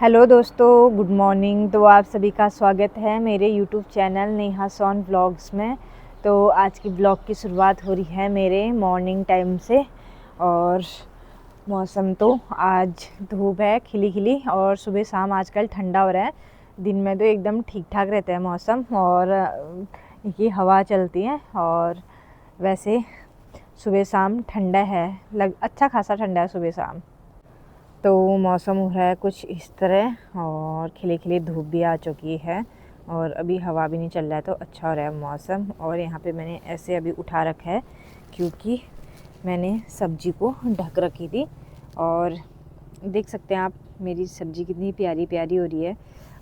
Hello दोस्तों, good morning. तो आप सभी का स्वागत है मेरे यूट्यूब चैनल नेहा सोन व्लॉग्स में। तो आज की ब्लॉग की शुरुआत हो रही है मेरे मॉर्निंग टाइम से। और मौसम तो आज धूप है खिली खिली, और सुबह शाम आजकल ठंडा हो रहा है। दिन में तो एकदम ठीक ठाक रहता है मौसम, और ये हवा चलती है। और वैसे सुबह शाम ठंडा है, अच्छा खासा ठंडा है सुबह शाम। तो मौसम हो रहा है कुछ इस तरह, और खिली खिली धूप भी आ चुकी है, और अभी हवा भी नहीं चल रहा है, तो अच्छा हो रहा है मौसम। और यहाँ पे मैंने ऐसे अभी उठा रखा है क्योंकि मैंने सब्जी को ढक रखी थी। और देख सकते हैं आप मेरी सब्ज़ी कितनी प्यारी प्यारी हो रही है,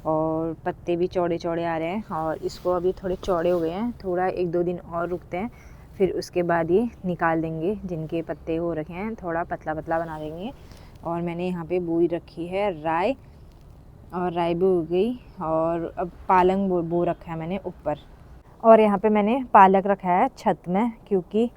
और पत्ते भी चौड़े चौड़े आ रहे हैं। और इसको अभी थोड़े चौड़े हो गए हैं, थोड़ा 1-2 दिन और रुकते हैं, फिर उसके बाद ये निकाल देंगे। जिनके पत्ते हो रखे हैं थोड़ा पतला पतला बना देंगे। और मैंने यहाँ पे बोई रखी है राई, और राई भी हो गई। और अब पालक बो रखा है मैंने ऊपर। और यहाँ पे मैंने पालक रखा है छत में, क्योंकि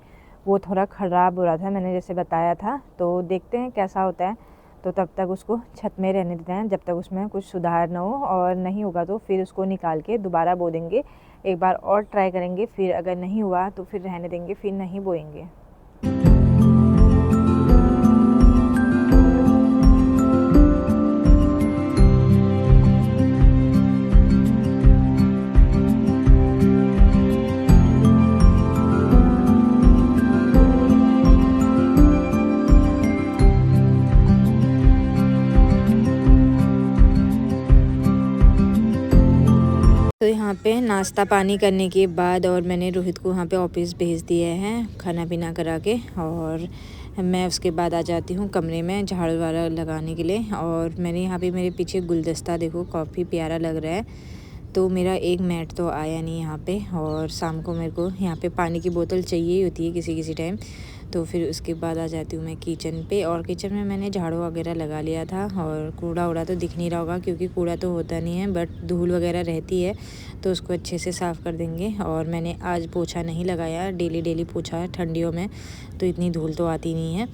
वो थोड़ा ख़राब हो रहा था, मैंने जैसे बताया था। तो देखते हैं कैसा होता है, तो तब तक उसको छत में रहने देते हैं जब तक उसमें कुछ सुधार ना हो। और नहीं होगा तो फिर उसको निकाल के दोबारा बो देंगे। एक बार और ट्राई करेंगे, फिर अगर नहीं हुआ तो फिर रहने देंगे, फिर नहीं बोएंगे। तो यहाँ पे नाश्ता पानी करने के बाद, और मैंने रोहित को वहाँ पे ऑफिस भेज दिए हैं खाना पीना करा के। और मैं उसके बाद आ जाती हूँ कमरे में झाड़ू वाड़ा लगाने के लिए। और मैंने यहाँ पे मेरे पीछे गुलदस्ता देखो, काफ़ी प्यारा लग रहा है। तो मेरा एक मैट तो आया नहीं यहाँ पे। और शाम को मेरे को यहाँ पे पानी की बोतल चाहिए ही होती है किसी किसी टाइम। तो फिर उसके बाद आ जाती हूँ मैं किचन पे। और किचन में मैंने झाड़ू वगैरह लगा लिया था, और कूड़ा उड़ा तो दिख नहीं रहा होगा क्योंकि कूड़ा तो होता नहीं है, बट धूल वगैरह रहती है, तो उसको अच्छे से साफ़ कर देंगे। और मैंने आज पोछा नहीं लगाया, डेली पोछा ठंडियों में तो इतनी धूल तो आती नहीं है।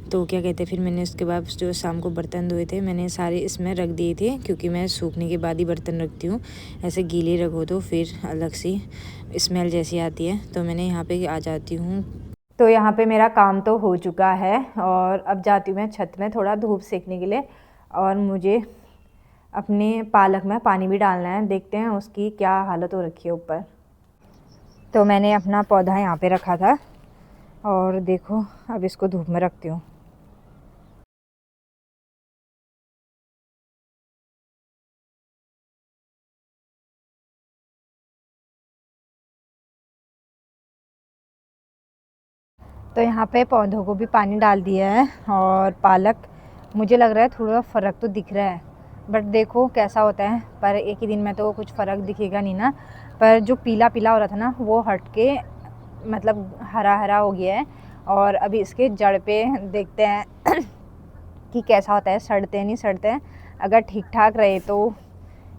तो क्या कहते हैं, फिर मैंने उसके बाद जो शाम को बर्तन धोए थे मैंने सारे इसमें रख दिए थे, क्योंकि मैं सूखने के बाद ही बर्तन रखती हूँ। ऐसे गीले रखो तो फिर अलग सी स्मेल जैसी आती है। तो मैंने यहाँ पे आ जाती हूँ। तो यहाँ पे मेरा काम तो हो चुका है, और अब जाती हूँ मैं छत में थोड़ा धूप सेकने के लिए। और मुझे अपने पालक में पानी भी डालना है, देखते हैं उसकी क्या हालत हो रखी है ऊपर। तो मैंने अपना पौधा यहाँ पे रखा था, और देखो अब इसको धूप में रखती हूँ। तो यहाँ पे पौधों को भी पानी डाल दिया है। और पालक मुझे लग रहा है थोड़ा फ़र्क तो दिख रहा है, बट देखो कैसा होता है। पर एक ही दिन में तो कुछ फ़र्क दिखेगा नहीं ना। पर जो पीला पीला हो रहा था ना, वो हट के मतलब हरा हरा हो गया है। और अभी इसके जड़ पे देखते हैं कि कैसा होता है, सड़ते हैं नहीं सड़ते हैं। अगर ठीक ठाक रहे तो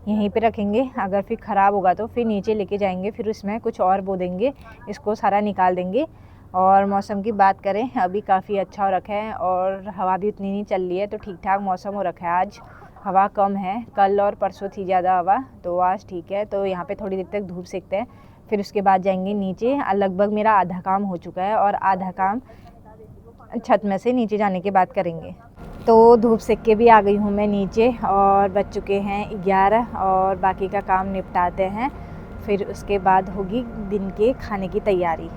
यहीं पे रखेंगे, अगर फिर ख़राब होगा तो फिर नीचे लेके जाएंगे, फिर उसमें कुछ और बो देंगे, इसको सारा निकाल देंगे। और मौसम की बात करें, अभी काफ़ी अच्छा हो रखा है, और हवा भी उतनी नहीं चल रही है, तो ठीक ठाक मौसम हो रखा है। आज हवा कम है, कल और परसों थी ज़्यादा हवा, तो आज ठीक है। तो यहाँ पे थोड़ी देर तक धूप सेकते हैं, फिर उसके बाद जाएंगे नीचे। लगभग मेरा आधा काम हो चुका है, और आधा काम छत में से नीचे जाने के बाद करेंगे। तो धूप सेक के भी आ गई हूँ मैं नीचे, और बज चुके हैं 11, और बाकी का काम निपटाते हैं, फिर उसके बाद होगी दिन के खाने की तैयारी।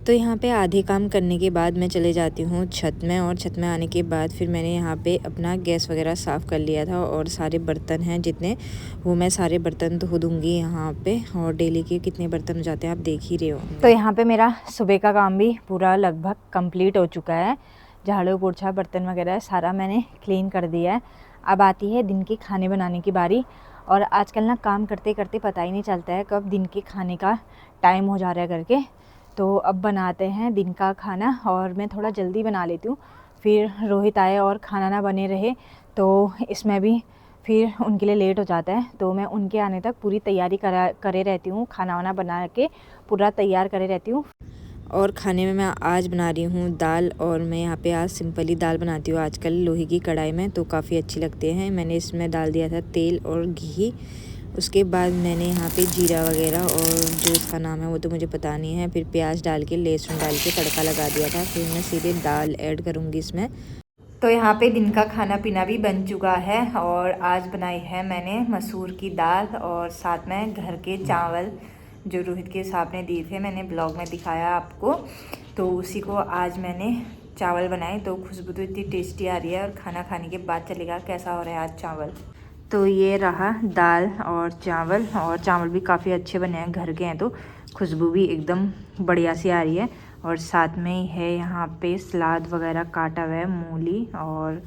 तो यहाँ पे आधे काम करने के बाद मैं चले जाती हूँ छत में। और छत में आने के बाद फिर मैंने यहाँ पे अपना गैस वगैरह साफ़ कर लिया था, और सारे बर्तन हैं जितने, वो मैं सारे बर्तन धो दूँगी यहाँ पे। और डेली के कितने बर्तन हो जाते हैं आप देख ही रहे हो। तो यहाँ पे मेरा सुबह का काम भी पूरा लगभग कंप्लीट हो चुका है। झाड़ू पोछा बर्तन वगैरह सारा मैंने क्लीन कर दिया है। अब आती है दिन के खाने बनाने की बारी। और आजकल ना काम करते करते पता ही नहीं चलता है कब दिन के खाने का टाइम हो जा रहा है करके। तो अब बनाते हैं दिन का खाना, और मैं थोड़ा जल्दी बना लेती हूँ, फिर रोहित आए और खाना ना बने रहे तो इसमें भी फिर उनके लिए लेट हो जाता है। तो मैं उनके आने तक पूरी तैयारी करे रहती हूँ, खाना वाना बना के पूरा तैयार करे रहती हूँ। और खाने में मैं आज बना रही हूँ दाल, और मैं यहाँ पे आज सिंपली दाल बनाती हूँ आजकल लोहे की कढ़ाई में, तो काफ़ी अच्छी लगती है। मैंने इसमें डाल दिया था तेल और घी, उसके बाद मैंने यहाँ पे जीरा वगैरह और जो इसका नाम है वो तो मुझे पता नहीं है, फिर प्याज डाल के लहसुन डाल के तड़का लगा दिया था। फिर मैं सीधे दाल ऐड करूँगी इसमें। तो यहाँ पे दिन का खाना पीना भी बन चुका है, और आज बनाई है मैंने मसूर की दाल और साथ में घर के चावल जो रोहित के साहब ने दिए थे, मैंने ब्लॉग में दिखाया आपको, तो उसी को आज मैंने चावल बनाए। तो खुशबू तो इतनी टेस्टी आ रही है, और खाना खाने के बाद चलेगा कैसा हो रहा है आज चावल। तो ये रहा दाल और चावल भी काफ़ी अच्छे बने हैं, घर के हैं तो खुशबू भी एकदम बढ़िया सी आ रही है। और साथ में ही है यहाँ पे सलाद वगैरह काटा हुआ है, मूली और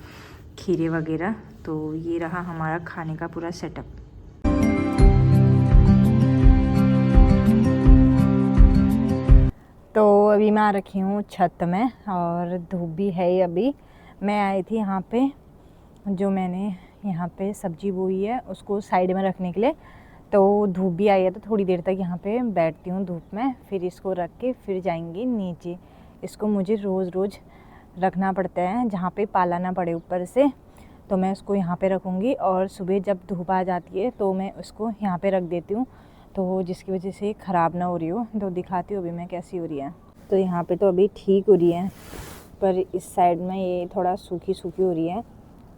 खीरे वगैरह। तो ये रहा हमारा खाने का पूरा सेटअप। तो अभी मैं आ रखी हूँ छत में, और धूप भी है अभी। मैं आई थी यहाँ पे, जो मैंने यहाँ पे सब्जी बोई है उसको साइड में रखने के लिए, तो धूप भी आई है तो थोड़ी देर तक यहाँ पे बैठती हूँ धूप में, फिर इसको रख के फिर जाएंगी नीचे। इसको मुझे रोज़ रखना पड़ता है जहाँ पे पाला ना पड़े ऊपर से, तो मैं उसको यहाँ पे रखूँगी, और सुबह जब धूप आ जाती है तो मैं उसको यहाँ पे रख देती हूँ, तो जिसकी वजह से ख़राब ना हो रही हो। तो दिखाती हूँ अभी मैं कैसी हो रही है। तो यहाँ पे तो अभी ठीक हो रही है, पर इस साइड में ये थोड़ा सूखी हो रही है।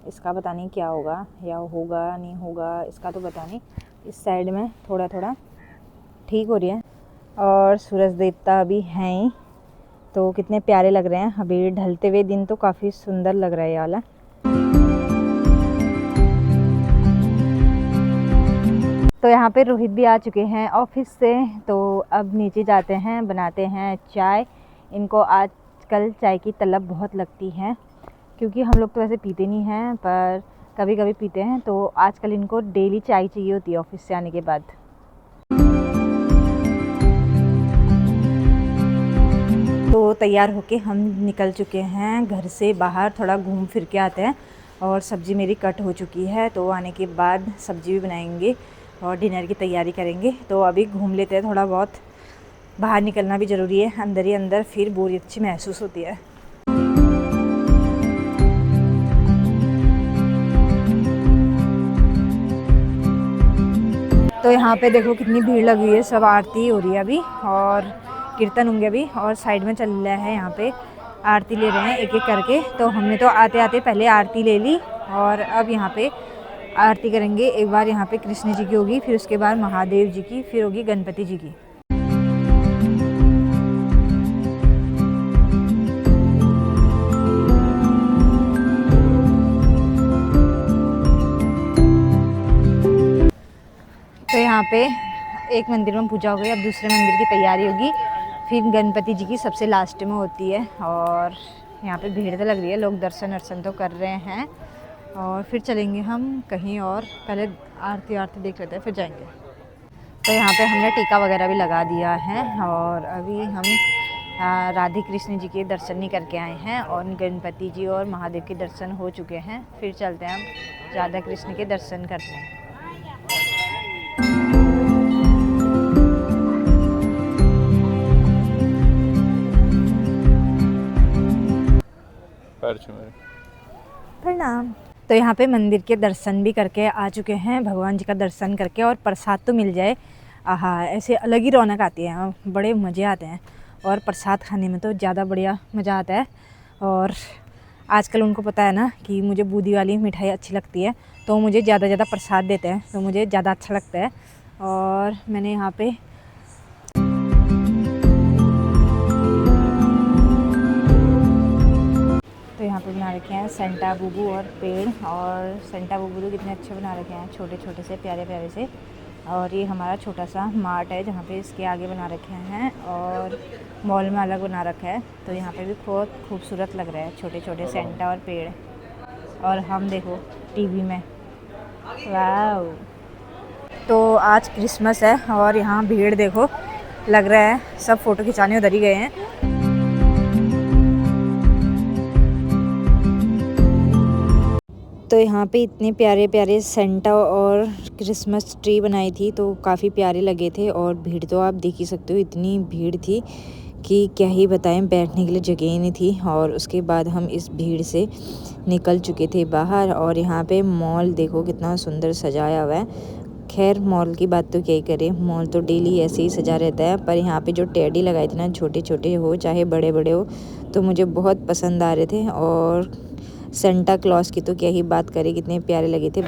इसका पता नहीं क्या होगा, या होगा नहीं होगा इसका तो पता नहीं। इस साइड में थोड़ा ठीक हो रही है। और सूरज देवता अभी हैं ही, तो कितने प्यारे लग रहे हैं। अभी ढलते हुए दिन तो काफ़ी सुंदर लग रहा है ये वाला। तो यहाँ पे रोहित भी आ चुके हैं ऑफिस से, तो अब नीचे जाते हैं, बनाते हैं चाय। इनको आजकल चाय की तलब बहुत लगती है, क्योंकि हम लोग तो वैसे पीते नहीं हैं, पर कभी कभी पीते हैं। तो आजकल इनको डेली चाय चाहिए होती है ऑफिस से आने के बाद। तो तैयार होके हम निकल चुके हैं घर से बाहर, थोड़ा घूम फिर के आते हैं। और सब्ज़ी मेरी कट हो चुकी है, तो आने के बाद सब्ज़ी भी बनाएंगे और डिनर की तैयारी करेंगे। तो अभी घूम लेते हैं थोड़ा बहुत, बाहर निकलना भी ज़रूरी है, अंदर ही अंदर फिर बोरियत अच्छी महसूस होती है। तो यहाँ पे देखो कितनी भीड़ लगी हुई है, सब आरती हो रही है अभी, और कीर्तन होंगे अभी, और साइड में चल रहा है यहाँ पे आरती ले रहे हैं एक एक करके। तो हमने तो आते आते पहले आरती ले ली, और अब यहाँ पे आरती करेंगे। एक बार यहाँ पे कृष्ण जी की होगी, फिर उसके बाद महादेव जी की, फिर होगी गणपति जी की। तो यहाँ पे एक मंदिर में पूजा हो गई, अब दूसरे मंदिर की तैयारी होगी, फिर गणपति जी की सबसे लास्ट में होती है। और यहाँ पे भीड़ तो लग रही है, लोग दर्शन तो कर रहे हैं, और फिर चलेंगे हम कहीं और। पहले आरती देख लेते हैं, फिर जाएंगे। तो यहाँ पे हमने टीका वगैरह भी लगा दिया है, और अभी हम राधे कृष्ण जी के दर्शन नहीं करके आए हैं, और गणपति जी और महादेव के दर्शन हो चुके हैं। फिर चलते हैं हम राधा कृष्ण के दर्शन करते हैं। प्रणाम। तो यहाँ पे मंदिर के दर्शन भी करके आ चुके हैं, भगवान जी का दर्शन करके, और प्रसाद तो मिल जाए, आहा, ऐसे अलग ही रौनक आती है, बड़े मज़े आते हैं। और प्रसाद खाने में तो ज़्यादा बढ़िया मज़ा आता है। और आजकल उनको पता है ना कि मुझे बूंदी वाली मिठाई अच्छी लगती है, तो मुझे ज़्यादा प्रसाद देते हैं, तो मुझे ज़्यादा अच्छा लगता है। और मैंने यहाँ पे बना रखे हैं सेंटा बूबू और पेड़, और सेंटा बूबू तो कितने अच्छे बना रखे हैं, छोटे छोटे से प्यारे से। और ये हमारा छोटा सा मार्ट है जहाँ पे इसके आगे बना रखे हैं, और मॉल में अलग बना रखा है। तो यहाँ पे भी बहुत खूबसूरत लग रहा है, छोटे छोटे सेंटा और पेड़। और हम देखो टीवी में, वाह। तो आज क्रिसमस है, और यहाँ भीड़ देखो लग रहा है, सब फ़ोटो खिंचाने उधर ही गए हैं। तो यहाँ पे इतने प्यारे प्यारे सेंटा और क्रिसमस ट्री बनाई थी, तो काफ़ी प्यारे लगे थे। और भीड़ तो आप देख ही सकते हो, इतनी भीड़ थी कि क्या ही बताएं, बैठने के लिए जगह ही नहीं थी। और उसके बाद हम इस भीड़ से निकल चुके थे बाहर। और यहाँ पे मॉल देखो कितना सुंदर सजाया हुआ है। खैर मॉल की बात तो क्या ही करें, मॉल तो डेली ऐसे ही सजा रहता है। पर यहाँ पे जो टेडी लगाए थे ना, छोटे छोटे हो चाहे बड़े बड़े हो, तो मुझे बहुत पसंद आ रहे थे। और सेंटा क्लॉज की तो क्या ही बात करें, कितने प्यारे लगे थे।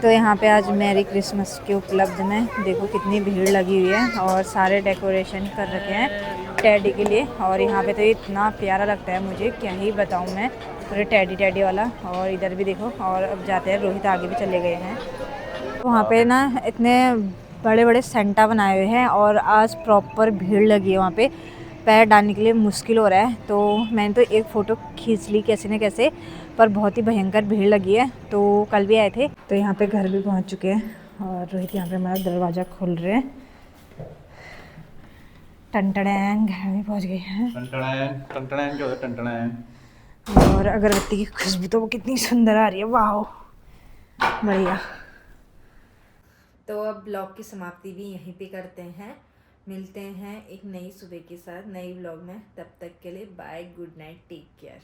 तो यहाँ पे आज मैरी क्रिसमस के उपलब्ध में देखो कितनी भीड़ लगी हुई है और सारे डेकोरेशन कर रखे हैं टेडी के लिए। और यहाँ पे तो इतना प्यारा लगता है, मुझे क्या ही बताऊँ मैं, पूरे टेडी टेडी वाला। और इधर भी देखो, और अब जाते हैं, रोहित आगे भी चले गए हैं। वहाँ पे ना इतने बड़े बड़े सेंटा बनाए हुए हैं और आज प्रॉपर भीड़ लगी है वहाँ पे, पैर डालने के लिए मुश्किल हो रहा है। तो मैंने तो एक फ़ोटो खींच ली कैसे न कैसे, पर बहुत ही भयंकर भीड़ लगी है। तो कल भी आए थे। तो यहाँ पे घर भी पहुँच चुके हैं और रोहित यहाँ पे हमारा दरवाज़ा खोल रहे हैं। टंटड़ैन, घर भी पहुँच गए हैं। टंटड़ैन क्या होता है? टंटड़ैन। और अगरबत्ती की खुशबू तो वो कितनी सुंदर आ रही है, वाह बढ़िया। तो अब ब्लॉग की समाप्ति भी यहीं पे करते हैं। मिलते हैं एक नई सुबह के साथ नई ब्लॉग में। तब तक के लिए bye, good night, take care.